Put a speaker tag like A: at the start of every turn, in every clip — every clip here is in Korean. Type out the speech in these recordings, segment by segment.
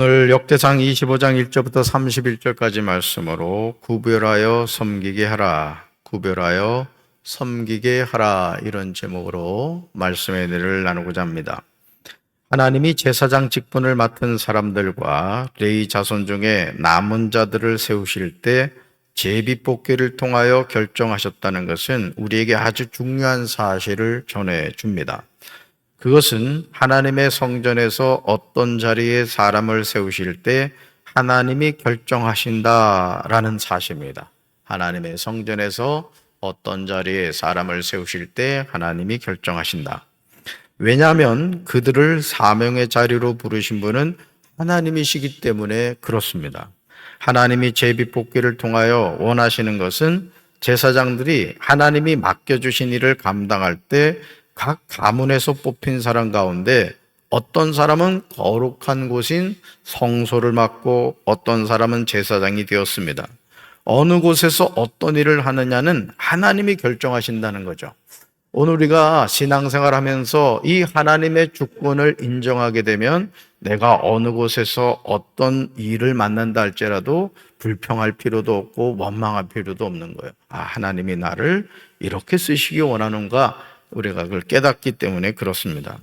A: 오늘 역대상 25장 1절부터 31절까지 말씀으로 구별하여 섬기게 하라, 구별하여 섬기게 하라, 이런 제목으로 말씀의 은혜를 나누고자 합니다. 하나님이 제사장 직분을 맡은 사람들과 레위 자손 중에 남은 자들을 세우실 때 제비뽑기를 통하여 결정하셨다는 것은 우리에게 아주 중요한 사실을 전해줍니다. 그것은 하나님의 성전에서 어떤 자리에 사람을 세우실 때 하나님이 결정하신다라는 사실입니다. 하나님의 성전에서 어떤 자리에 사람을 세우실 때 하나님이 결정하신다. 왜냐하면 그들을 사명의 자리로 부르신 분은 하나님이시기 때문에 그렇습니다. 하나님이 제비뽑기를 통하여 원하시는 것은 제사장들이 하나님이 맡겨주신 일을 감당할 때 각 가문에서 뽑힌 사람 가운데 어떤 사람은 거룩한 곳인 성소를 맡고 어떤 사람은 제사장이 되었습니다. 어느 곳에서 어떤 일을 하느냐는 하나님이 결정하신다는 거죠. 오늘 우리가 신앙생활 하면서 이 하나님의 주권을 인정하게 되면 내가 어느 곳에서 어떤 일을 만난다 할지라도 불평할 필요도 없고 원망할 필요도 없는 거예요. 하나님이 나를 이렇게 쓰시기 원하는가, 우리가 그걸 깨닫기 때문에 그렇습니다.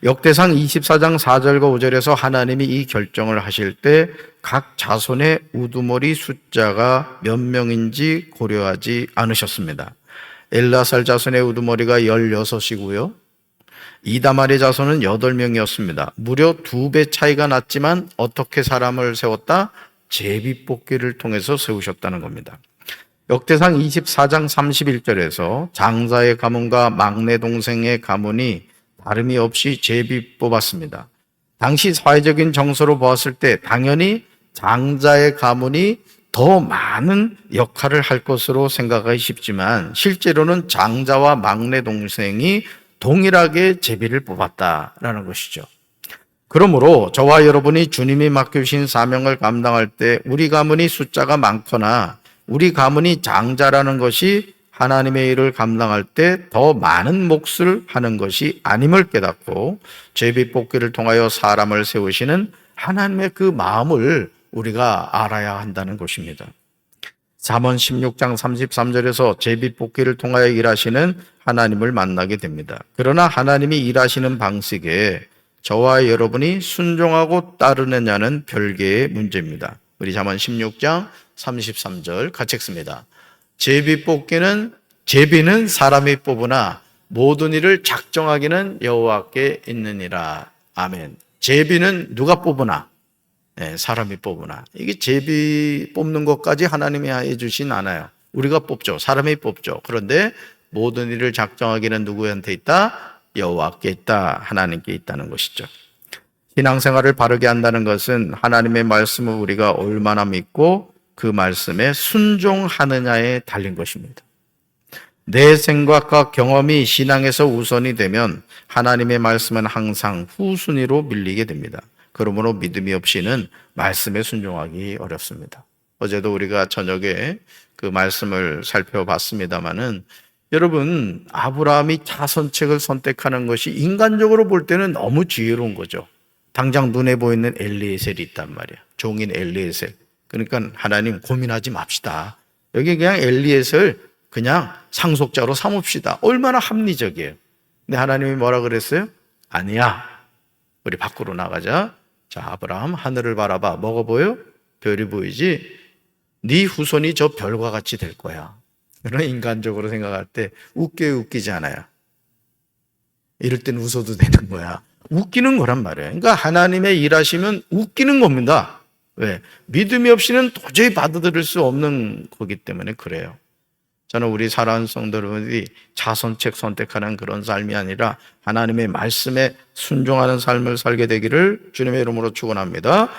A: 역대상 24장 4절과 5절에서 하나님이 이 결정을 하실 때 각 자손의 우두머리 숫자가 몇 명인지 고려하지 않으셨습니다. 엘라살 자손의 우두머리가 16이고요. 이다말의 자손은 8명이었습니다. 무려 2배 차이가 났지만 어떻게 사람을 세웠다? 제비뽑기를 통해서 세우셨다는 겁니다. 역대상 24장 31절에서 장자의 가문과 막내 동생의 가문이 다름이 없이 제비 뽑았습니다. 당시 사회적인 정서로 보았을 때 당연히 장자의 가문이 더 많은 역할을 할 것으로 생각하기 쉽지만 실제로는 장자와 막내 동생이 동일하게 제비를 뽑았다라는 것이죠. 그러므로 저와 여러분이 주님이 맡겨주신 사명을 감당할 때 우리 가문이 숫자가 많거나 우리 가문이 장자라는 것이 하나님의 일을 감당할 때 더 많은 몫을 하는 것이 아님을 깨닫고 제비뽑기를 통하여 사람을 세우시는 하나님의 그 마음을 우리가 알아야 한다는 것입니다. 잠언 16장 33절에서 제비뽑기를 통하여 일하시는 하나님을 만나게 됩니다. 그러나 하나님이 일하시는 방식에 저와 여러분이 순종하고 따르느냐는 별개의 문제입니다. 우리 잠언 16장 33절 같이 읽습니다. 제비는 사람이 뽑으나 모든 일을 작정하기는 여호와께 있느니라. 아멘. 제비는 누가 뽑으나? 사람이 뽑으나. 이게 제비 뽑는 것까지 하나님이 해주진 않아요. 우리가 뽑죠. 사람이 뽑죠. 그런데 모든 일을 작정하기는 누구한테 있다? 여호와께 있다. 하나님께 있다는 것이죠. 신앙생활을 바르게 한다는 것은 하나님의 말씀을 우리가 얼마나 믿고 그 말씀에 순종하느냐에 달린 것입니다. 내 생각과 경험이 신앙에서 우선이 되면 하나님의 말씀은 항상 후순위로 밀리게 됩니다. 그러므로 믿음이 없이는 말씀에 순종하기 어렵습니다. 어제도 우리가 저녁에 그 말씀을 살펴봤습니다마는 여러분, 아브라함이 자선책을 선택하는 것이 인간적으로 볼 때는 너무 지혜로운 거죠. 당장 눈에 보이는 엘리에셀이 있단 말이야. 종인 엘리에셀. 그러니까 하나님 고민하지 맙시다. 여기 그냥 엘리에셀 그냥 상속자로 삼읍시다. 얼마나 합리적이에요. 근데 하나님이 뭐라 그랬어요? 아니야. 우리 밖으로 나가자. 자, 아브라함 하늘을 바라봐. 뭐가 보여? 별이 보이지? 네 후손이 저 별과 같이 될 거야. 그런 인간적으로 생각할 때 웃기지 않아요. 이럴 땐 웃어도 되는 거야. 웃기는 거란 말이에요. 그러니까 하나님의 일하시면 웃기는 겁니다. 왜? 믿음이 없이는 도저히 받아들일 수 없는 거기 때문에 그래요. 저는 우리 사랑하는 성도 여러분들이 자선책 선택하는 그런 삶이 아니라 하나님의 말씀에 순종하는 삶을 살게 되기를 주님의 이름으로 축원합니다.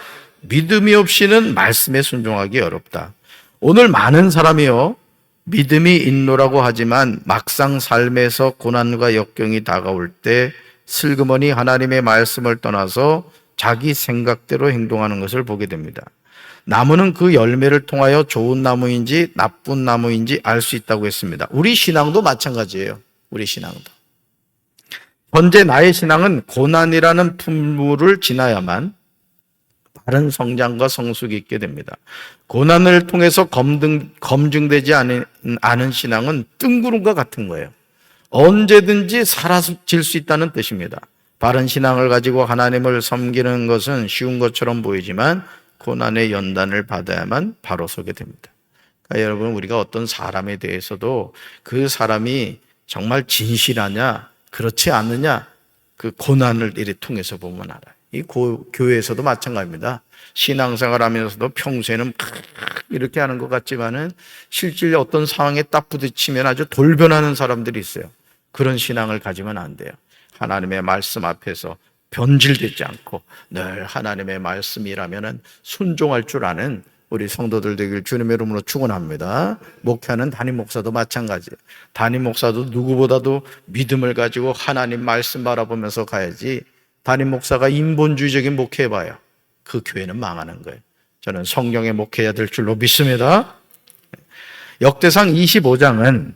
A: 믿음이 없이는 말씀에 순종하기 어렵다. 오늘 많은 사람이요, 믿음이 있노라고 하지만 막상 삶에서 고난과 역경이 다가올 때 슬그머니 하나님의 말씀을 떠나서 자기 생각대로 행동하는 것을 보게 됩니다. 나무는 그 열매를 통하여 좋은 나무인지 나쁜 나무인지 알 수 있다고 했습니다. 우리 신앙도 마찬가지예요. 우리 신앙도. 현재 나의 신앙은 고난이라는 풍물을 지나야만 바른 성장과 성숙이 있게 됩니다. 고난을 통해서 검증되지 않은 신앙은 뜬구름과 같은 거예요. 언제든지 사라질 수 있다는 뜻입니다. 바른 신앙을 가지고 하나님을 섬기는 것은 쉬운 것처럼 보이지만 고난의 연단을 받아야만 바로 서게 됩니다. 그러니까 여러분, 우리가 어떤 사람에 대해서도 그 사람이 정말 진실하냐 그렇지 않느냐 그 고난을 이렇게 통해서 보면 알아요. 이 교회에서도 마찬가지입니다. 신앙생활 하면서도 평소에는 이렇게 하는 것 같지만은 실질로 어떤 상황에 딱 부딪히면 아주 돌변하는 사람들이 있어요. 그런 신앙을 가지면 안 돼요. 하나님의 말씀 앞에서 변질되지 않고 늘 하나님의 말씀이라면은 순종할 줄 아는 우리 성도들 되길 주님의 이름으로 축원합니다. 목회하는 담임 목사도 마찬가지예요. 담임 목사도 누구보다도 믿음을 가지고 하나님 말씀 바라보면서 가야지, 담임 목사가 인본주의적인 목회해봐요. 그 교회는 망하는 거예요. 저는 성령의 목회해야 될 줄로 믿습니다. 역대상 25장은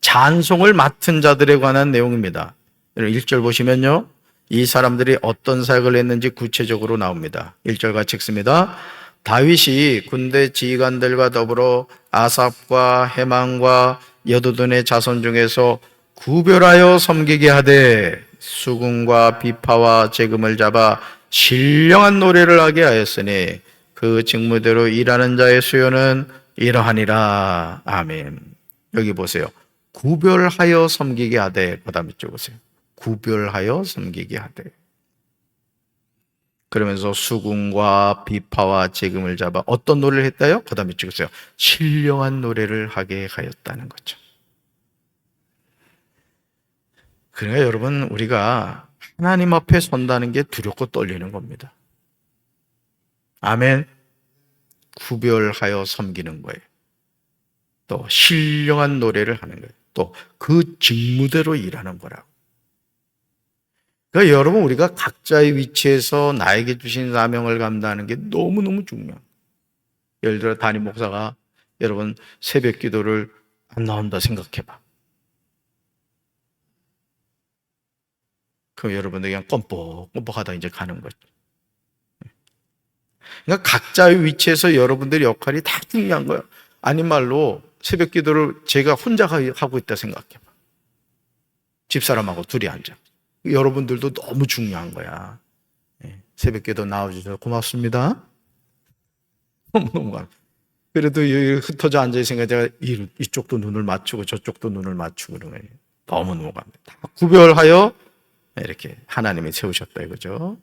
A: 찬송을 맡은 자들에 관한 내용입니다. 1절 보시면요, 이 사람들이 어떤 사역을 했는지 구체적으로 나옵니다. 1절 같이 읽습니다. 다윗이 군대 지휘관들과 더불어 아삽과 헤만과 여두둔의 자손 중에서 구별하여 섬기게 하되 수금과 비파와 재금을 잡아 신령한 노래를 하게 하였으니 그 직무대로 일하는 자의 수요는 이러하니라. 아멘. 여기 보세요. 구별하여 섬기게 하되, 그 다음에 쭉 보세요. 구별하여 섬기게 하되. 그러면서 수금과 비파와 재금을 잡아 어떤 노래를 했다요? 그 다음에 찍으세요. 신령한 노래를 하게 하였다는 거죠. 그러니까 여러분, 우리가 하나님 앞에 선다는 게 두렵고 떨리는 겁니다. 아멘. 구별하여 섬기는 거예요. 또 신령한 노래를 하는 거예요. 또 그 직무대로 일하는 거라고. 그러니까 여러분, 우리가 각자의 위치에서 나에게 주신 사명을 감당하는 게 너무너무 중요해요. 예를 들어 담임 목사가 여러분 새벽 기도를 안 나온다 생각해봐. 그럼 여러분들 그냥 껌뻑껌뻑하다 이제 가는 거죠. 그러니까 각자의 위치에서 여러분들의 역할이 다 중요한 거예요. 아닌 말로 새벽 기도를 제가 혼자 하고 있다 생각해봐. 집사람하고 둘이 앉아. 여러분들도 너무 중요한 거야. 새벽 기도 나와주셔서 고맙습니다. 너무너무 감사합니다. 그래도 흩어져 앉아있으니까 제가 이쪽도 눈을 맞추고 저쪽도 눈을 맞추고 그러면 너무너무 감사합니다. 구별하여 이렇게 하나님이 세우셨다 이거죠.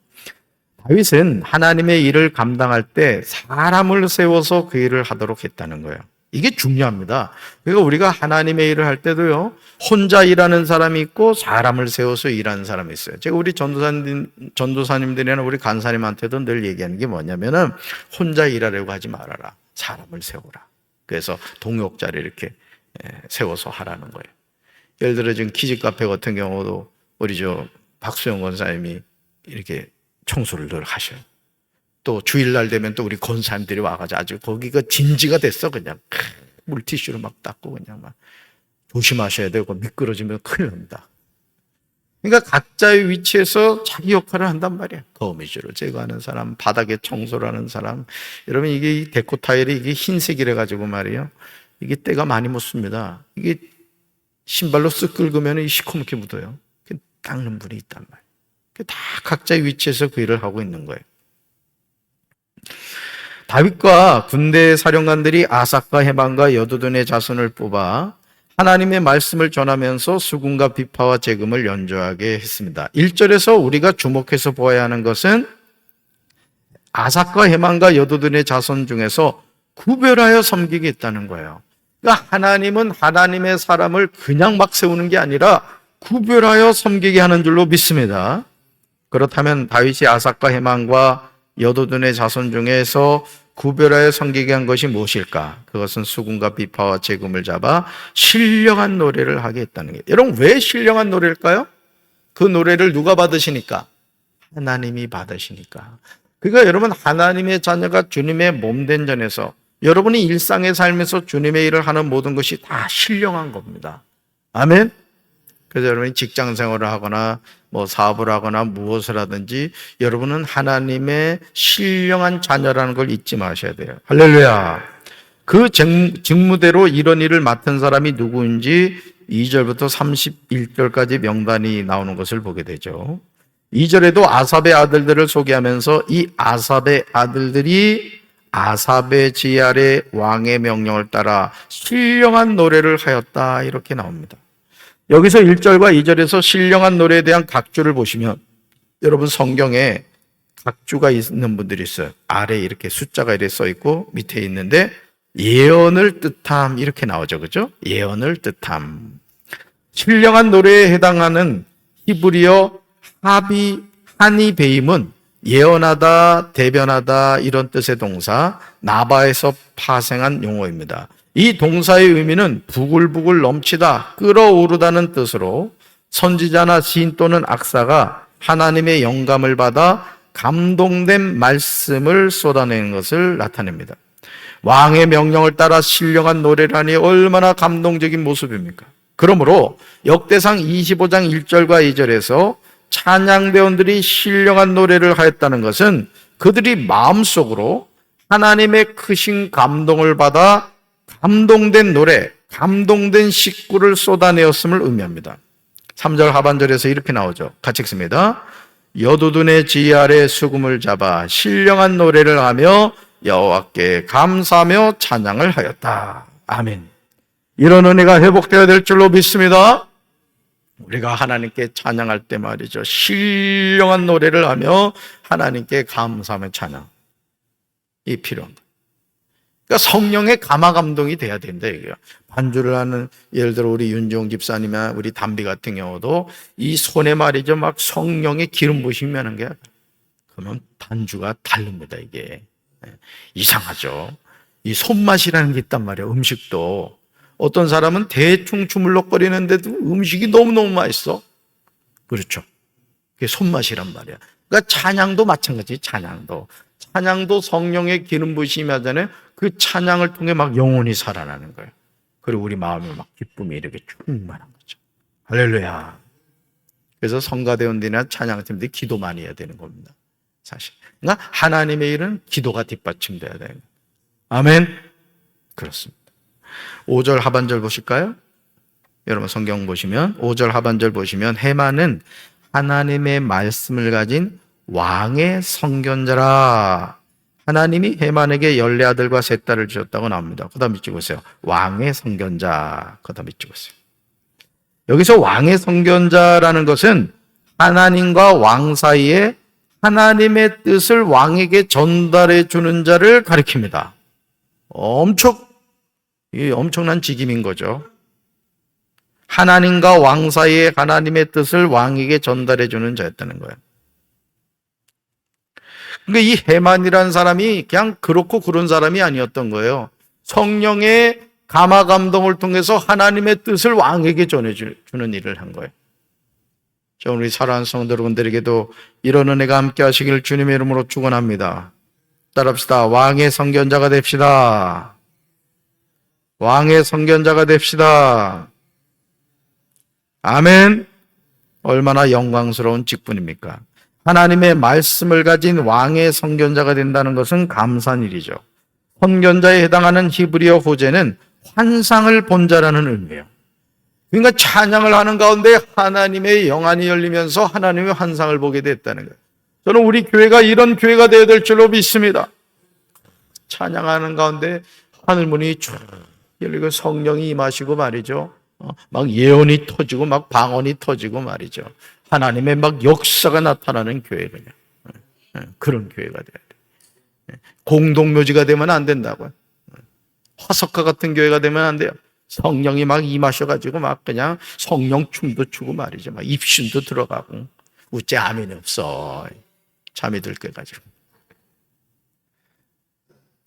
A: 다윗은 하나님의 일을 감당할 때 사람을 세워서 그 일을 하도록 했다는 거예요. 이게 중요합니다. 그러니까 우리가 하나님의 일을 할 때도요, 혼자 일하는 사람이 있고 사람을 세워서 일하는 사람이 있어요. 제가 우리 전도사님들이나 우리 간사님한테도 늘 얘기하는 게 뭐냐면은 혼자 일하려고 하지 말아라. 사람을 세우라. 그래서 동역자를 이렇게 세워서 하라는 거예요. 예를 들어 지금 키즈카페 같은 경우도 우리 박수영 권사님이 이렇게 청소를 늘 하셔요. 또 주일날 되면 또 우리 권사님들이 와가지고 아주 거기가 진지가 됐어. 그냥 물티슈로 막 닦고 그냥 막 조심하셔야 되고 미끄러지면 큰일 납니다. 그러니까 각자의 위치에서 자기 역할을 한단 말이에요. 거미줄을 제거하는 사람, 바닥에 청소를 하는 사람. 여러분, 이게 데코 타일이 이게 흰색이라 가지고 말이에요. 이게 때가 많이 묻습니다. 이게 신발로 쓱 긁으면 이 시커멓게 묻어요. 닦는 분이 있단 말이에요. 다 각자의 위치에서 그 일을 하고 있는 거예요. 다윗과 군대 사령관들이 아삭과 헤만과 여두둔의 자손을 뽑아 하나님의 말씀을 전하면서 수금과 비파와 재금을 연주하게 했습니다. 1절에서 우리가 주목해서 보아야 하는 것은 아삭과 헤만과 여두둔의 자손 중에서 구별하여 섬기게 했다는 거예요. 그러니까 하나님은 하나님의 사람을 그냥 막 세우는 게 아니라 구별하여 섬기게 하는 줄로 믿습니다. 그렇다면 다윗이 아삭과 헤만과 여두둔의 자손 중에서 구별하여 섬기게 한 것이 무엇일까? 그것은 수금과 비파와 재금을 잡아 신령한 노래를 하게 했다는 게. 여러분, 왜 신령한 노래일까요? 그 노래를 누가 받으시니까? 하나님이 받으시니까. 그러니까 여러분, 하나님의 자녀가 주님의 몸된 전에서 여러분이 일상의 삶에서 주님의 일을 하는 모든 것이 다 신령한 겁니다. 아멘? 그래서 여러분이 직장 생활을 하거나 뭐 사업을 하거나 무엇을 하든지 여러분은 하나님의 신령한 자녀라는 걸 잊지 마셔야 돼요. 할렐루야. 그 직무대로 이런 일을 맡은 사람이 누구인지 2절부터 31절까지 명단이 나오는 것을 보게 되죠. 2절에도 아삽의 아들들을 소개하면서 이 아삽의 아들들이 아삽의 지 아래 왕의 명령을 따라 신령한 노래를 하였다 이렇게 나옵니다. 여기서 1절과 2절에서 신령한 노래에 대한 각주를 보시면 여러분 성경에 각주가 있는 분들이 있어요. 아래 이렇게 숫자가 이렇게 써 있고 밑에 있는데 예언을 뜻함 이렇게 나오죠. 그죠? 예언을 뜻함. 신령한 노래에 해당하는 히브리어 하니 베임은 예언하다, 대변하다 이런 뜻의 동사 나바에서 파생한 용어입니다. 이 동사의 의미는 부글부글 넘치다, 끓어오르다는 뜻으로 선지자나 시인 또는 악사가 하나님의 영감을 받아 감동된 말씀을 쏟아내는 것을 나타냅니다. 왕의 명령을 따라 신령한 노래라니 얼마나 감동적인 모습입니까? 그러므로 역대상 25장 1절과 2절에서 찬양대원들이 신령한 노래를 하였다는 것은 그들이 마음속으로 하나님의 크신 감동을 받아 감동된 노래, 감동된 식구를 쏟아내었음을 의미합니다. 3절 하반절에서 이렇게 나오죠. 같이 읽습니다. 여두둔의 지휘 아래 수금을 잡아 신령한 노래를 하며 여호와께 감사하며 찬양을 하였다. 아멘. 이런 은혜가 회복되어야 될 줄로 믿습니다. 우리가 하나님께 찬양할 때 말이죠. 신령한 노래를 하며 하나님께 감사하며 찬양. 이 필요한 거예요. 그러니까 성령의 감화 감동이 돼야 된다 이거예요. 반주를 하는 예를 들어 우리 윤종 집사님이나 우리 담비 같은 경우도 이 손에 말이죠. 막 성령의 기름 부심이 하는 게 그러면 반주가 다릅니다 이게. 이상하죠. 이 손맛이라는 게 있단 말이에요. 음식도. 어떤 사람은 대충 주물럭거리는데도 음식이 너무너무 맛있어. 그렇죠. 그게 손맛이란 말이야. 그러니까 찬양도 마찬가지. 찬양도 성령의 기름 부으심이 하잖아요. 그 찬양을 통해 막 영혼이 살아나는 거예요. 그리고 우리 마음에 막 기쁨이 이렇게 충만한 거죠. 할렐루야. 그래서 성가대원들이나 찬양팀들이 기도 많이 해야 되는 겁니다. 사실. 그러니까 하나님의 일은 기도가 뒷받침돼야 돼요. 아멘. 그렇습니다. 5절 하반절 보실까요? 여러분 성경 보시면 5절 하반절 보시면 해만은 하나님의 말씀을 가진 왕의 선견자라. 하나님이 해만에게 14아들과 3딸을 주셨다고 나옵니다. 그 다음 찍으세요. 왕의 선견자. 그 다음 찍으세요. 여기서 왕의 선견자라는 것은 하나님과 왕 사이에 하나님의 뜻을 왕에게 전달해 주는 자를 가리킵니다. 엄청난 직임인 거죠. 하나님과 왕 사이에 하나님의 뜻을 왕에게 전달해 주는 자였다는 거예요. 그러니까 이 해만이라는 사람이 그냥 그렇고 그런 사람이 아니었던 거예요. 성령의 감화 감동을 통해서 하나님의 뜻을 왕에게 전해주는 일을 한 거예요. 자, 우리 사랑하는 성도 여러분들에게도 이런 은혜가 함께 하시길 주님의 이름으로 축원합니다. 따라합시다. 왕의 선견자가 됩시다. 왕의 선견자가 됩시다. 아멘. 얼마나 영광스러운 직분입니까? 하나님의 말씀을 가진 왕의 선견자가 된다는 것은 감사한 일이죠. 선견자에 해당하는 히브리어 호재는 환상을 본 자라는 의미예요. 그러니까 찬양을 하는 가운데 하나님의 영안이 열리면서 하나님의 환상을 보게 됐다는 거예요. 저는 우리 교회가 이런 교회가 되어야 될 줄로 믿습니다. 찬양하는 가운데 하늘문이 쭉 열리고 성령이 임하시고 말이죠. 막 예언이 터지고 막 방언이 터지고 말이죠. 하나님의 막 역사가 나타나는 교회 그냥. 그런 교회가 돼야 돼. 공동묘지가 되면 안 된다고요. 화석과 같은 교회가 되면 안 돼요. 성령이 막 임하셔가지고 막 그냥 성령 춤도 추고 말이죠. 막 입신도 들어가고. 우째 아멘이 없어. 잠이 들게가지고.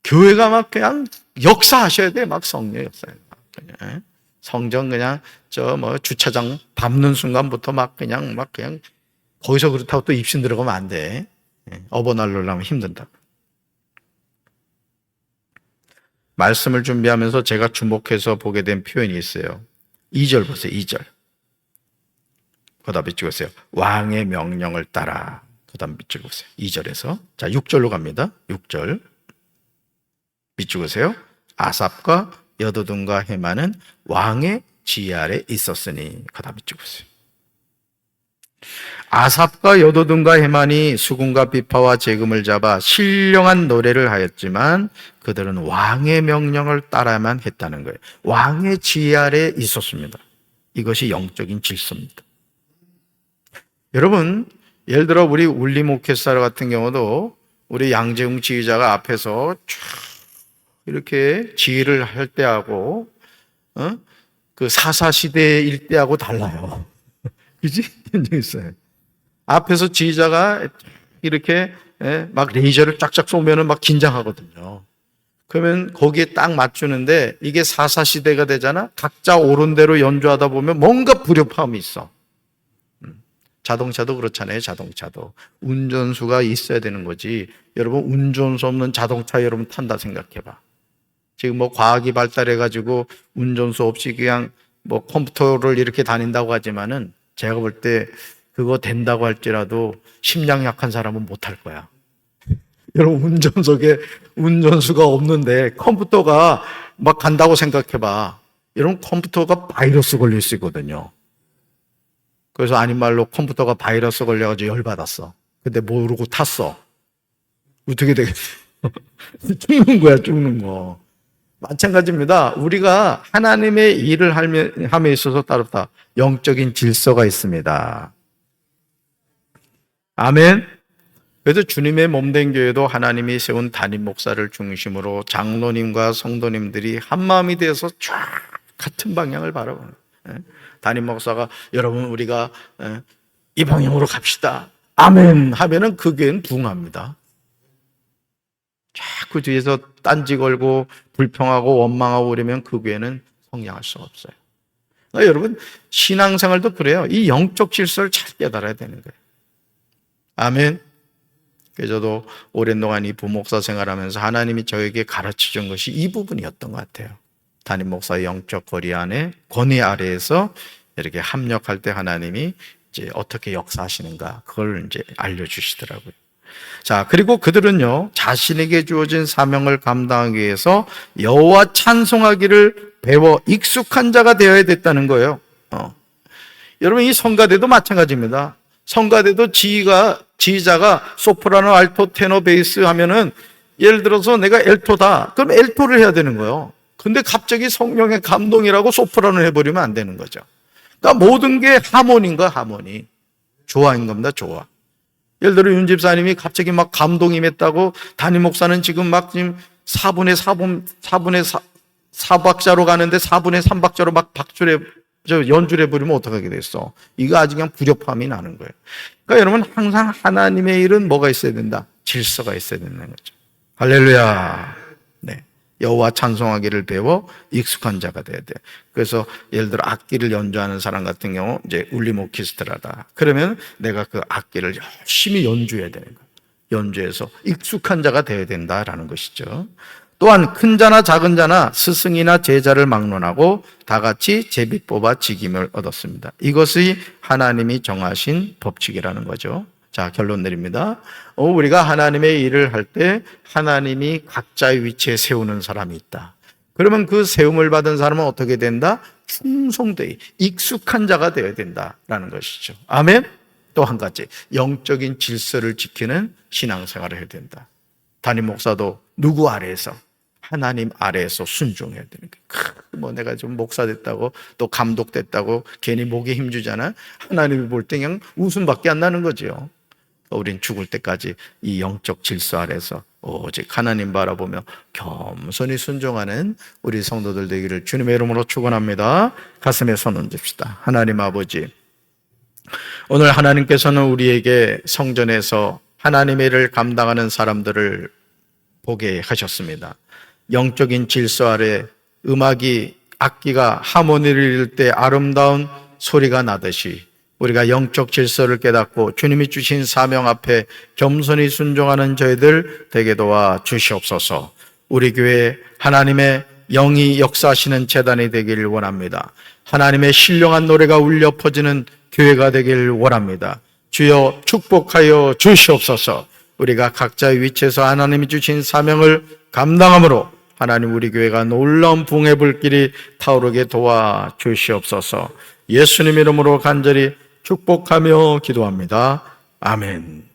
A: 교회가 막 그냥 역사하셔야 돼. 막 성령 역사에. 그냥. 성전 그냥 주차장 밟는 순간부터 막 그냥 거기서 그렇다고 또 입신 들어가면 안 돼. 어버날로라면 힘든다. 말씀을 준비하면서 제가 주목해서 보게 된 표현이 있어요. 2절 보세요. 2절. 그 다음 밑줄 그으세요. 왕의 명령을 따라. 그 다음 밑줄 그으세요. 2절에서. 자, 6절로 갑니다. 6절. 밑줄 그으세요. 아삽과 여도둔과 헤만은 왕의 지휘 아래 있었으니. 그 다음 밑줄 그으세요. 아삽과 여도둔과 헤만이 수금과 비파와 재금을 잡아 신령한 노래를 하였지만 그들은 왕의 명령을 따라야만 했다는 거예요. 왕의 지휘 아래 있었습니다. 이것이 영적인 질서입니다. 여러분, 예를 들어 우리 울림 오케스트라 같은 경우도 우리 양재웅 지휘자가 앞에서 쭉 이렇게 지휘를 할 때하고 그 사사시대일 때하고 달라요. 그지? 있어요. 앞에서 지휘자가 이렇게 막 레이저를 쫙쫙 쏘면은 막 긴장하거든요. 그러면 거기에 딱 맞추는데 이게 사사시대가 되잖아? 각자 옳은 대로 연주하다 보면 뭔가 불협화음이 있어. 자동차도 그렇잖아요. 자동차도 운전수가 있어야 되는 거지. 여러분, 운전수 없는 자동차 여러분 탄다 생각해봐. 지금 뭐 과학이 발달해가지고 운전수 없이 그냥 뭐 컴퓨터를 이렇게 다닌다고 하지만은 제가 볼 때 그거 된다고 할지라도 심장 약한 사람은 못할 거야. 여러분, 운전석에 운전수가 없는데 컴퓨터가 막 간다고 생각해봐. 여러분, 컴퓨터가 바이러스 걸릴 수 있거든요. 그래서 아닌 말로 컴퓨터가 바이러스 걸려가지고 열받았어. 근데 모르고 탔어. 어떻게 되겠어? 죽는 거야, 죽는 거. 마찬가지입니다. 우리가 하나님의 일을 함에 있어서 따르다 영적인 질서가 있습니다. 아멘. 그래서 주님의 몸된 교회도 하나님이 세운 담임 목사를 중심으로 장로님과 성도님들이 한마음이 되어서 쫙 같은 방향을 바라보는 거예요. 담임 목사가 여러분 우리가 이 방향으로 갑시다. 아멘 하면은 그 교회는 부흥합니다. 자꾸 뒤에서 딴지 걸고 불평하고 원망하고 그러면 그 교회는 성장할 수가 없어요. 그러니까 여러분, 신앙생활도 그래요. 이 영적 질서를 잘 깨달아야 되는 거예요. 아멘. 그래서 저도 오랜 동안 이 부목사 생활하면서 하나님이 저에게 가르쳐 준 것이 이 부분이었던 것 같아요. 담임 목사의 영적 권위 아래에서 이렇게 합력할 때 하나님이 이제 어떻게 역사하시는가 그걸 이제 알려주시더라고요. 자, 그리고 그들은요 자신에게 주어진 사명을 감당하기 위해서 여호와 찬송하기를 배워 익숙한 자가 되어야 됐다는 거예요. 여러분, 이 성가대도 마찬가지입니다. 성가대도 지휘자가 소프라노, 알토, 테너, 베이스 하면은 예를 들어서 내가 엘토다. 그럼 엘토를 해야 되는 거예요. 근데 갑자기 성령의 감동이라고 소프라노를 해버리면 안 되는 거죠. 그러니까 모든 게 하모니인가 하모니. 조화인 겁니다. 조화. 예를 들어 윤 집사님이 갑자기 막 감동이 임했다고 담임 목사는 지금 막 지금 4분의 4박자로 가는데 4분의 3박자로 막 연주를 해버리면 어떡하게 됐어? 이거 아직 그냥 불협화음이 나는 거예요. 그러니까 여러분, 항상 하나님의 일은 뭐가 있어야 된다? 질서가 있어야 된다는 거죠. 할렐루야. 네. 여호와 찬송하기를 배워 익숙한 자가 돼야 돼. 그래서 예를 들어 악기를 연주하는 사람 같은 경우 이제 울림 오케스트라다. 그러면 내가 그 악기를 열심히 연주해야 되는 거예요. 연주해서 익숙한 자가 돼야 된다라는 것이죠. 또한 큰 자나 작은 자나 스승이나 제자를 막론하고 다 같이 제비 뽑아 직임을 얻었습니다. 이것이 하나님이 정하신 법칙이라는 거죠. 자, 결론 내립니다. 우리가 하나님의 일을 할 때 하나님이 각자의 위치에 세우는 사람이 있다. 그러면 그 세움을 받은 사람은 어떻게 된다? 충성되이 익숙한 자가 되어야 된다라는 것이죠. 아멘. 또 한 가지, 영적인 질서를 지키는 신앙생활을 해야 된다. 담임 목사도 누구 아래에서? 하나님 아래에서 순종해야 되는 거예요. 뭐 내가 좀 목사 됐다고 또 감독 됐다고 괜히 목에 힘주잖아. 하나님이 볼 때 그냥 웃음밖에 안 나는 거죠. 우린 죽을 때까지 이 영적 질서 아래서 오직 하나님 바라보며 겸손히 순종하는 우리 성도들 되기를 주님의 이름으로 축원합니다. 가슴에 손 얹읍시다. 하나님 아버지, 오늘 하나님께서는 우리에게 성전에서 하나님의 일을 감당하는 사람들을 보게 하셨습니다. 영적인 질서 아래 악기가 하모니를 이룰 때 아름다운 소리가 나듯이 우리가 영적 질서를 깨닫고 주님이 주신 사명 앞에 겸손히 순종하는 저희들 되게 도와 주시옵소서. 우리 교회 하나님의 영이 역사하시는 재단이 되기를 원합니다. 하나님의 신령한 노래가 울려 퍼지는 교회가 되길 원합니다. 주여 축복하여 주시옵소서. 우리가 각자의 위치에서 하나님이 주신 사명을 감당함으로 하나님 우리 교회가 놀라운 붕의 불길이 타오르게 도와주시옵소서. 예수님 이름으로 간절히 축복하며 기도합니다. 아멘.